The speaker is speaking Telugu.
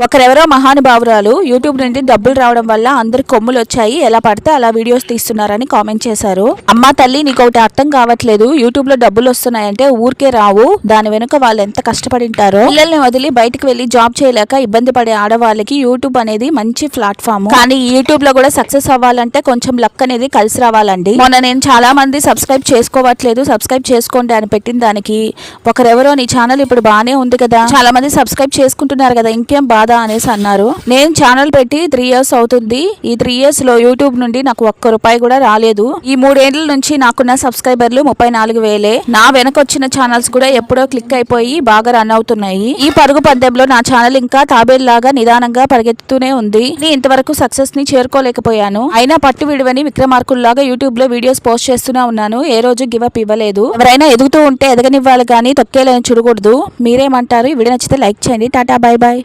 ఒకరెవరో మహానుభావురాలు యూట్యూబ్ నుండి డబ్బులు రావడం వల్ల అందరి కొమ్ములు వచ్చాయి, ఎలా పడితే అలా వీడియోస్ తీస్తున్నారని కామెంట్ చేశారు. అమ్మా తల్లి, నీకు ఒకటి అర్థం కావట్లేదు. యూట్యూబ్ లో డబ్బులు వస్తున్నాయంటే ఊరికే రావు, దాని వెనుక వాళ్ళు ఎంత కష్టపడింటారో. పిల్లల్ని వదిలి బయటకు వెళ్లి జాబ్ చేయలేక ఇబ్బంది పడే ఆడవాళ్ళకి యూట్యూబ్ అనేది మంచి ప్లాట్ఫామ్. కానీ యూట్యూబ్ లో కూడా సక్సెస్ అవ్వాలంటే కొంచెం లక్ అనేది కలిసి రావాలండి. మొన్న నేను చాలా మంది సబ్స్క్రైబ్ చేసుకోవట్లేదు, సబ్స్క్రైబ్ చేసుకోండి అని పెట్టిన దానికి ఒకరెవరో నీ ఛానల్ ఇప్పుడు బానే ఉంది కదా, చాలా మంది సబ్స్క్రైబ్ చేసుకుంటున్నారు కదా, ఇంకేం బాధ అనేసి అన్నారు. నేను ఛానల్ పెట్టి 3 years అవుతుంది. ఈ 3 years లో యూట్యూబ్ నుండి నాకు ఒక్క రూపాయి కూడా రాలేదు. ఈ 3 ఏళ్ల నుంచి నాకున్న సబ్స్క్రైబర్లు 34,000. నా వెనకొచ్చిన ఛానల్స్ కూడా ఎప్పుడో క్లిక్ అయిపోయి బాగా రన్ అవుతున్నాయి. ఈ పరుగు పందెంలో నా ఛానల్ ఇంకా తాబేల్లాగా నిదానంగా పరిగెత్తుతూనే ఉంది. నేను ఇంతవరకు సక్సెస్ ని చేరుకోలేకపోయాను. అయినా పట్టు విడువని విక్రమార్కుల్లాగా యూట్యూబ్ లో వీడియోస్ పోస్ట్ చేస్తూనే ఉన్నాను. ఏ రోజు గివ్ అప్ ఇవ్వలేదు. ఎవరైనా ఎదుగుతూ ఉంటే ఎదగనివ్వాలి కానీ తొక్కేలని చూడకూడదు. మీరేమంటారు? ఈ వీడియో నచ్చితే లైక్ చేయండి. Tata, by by.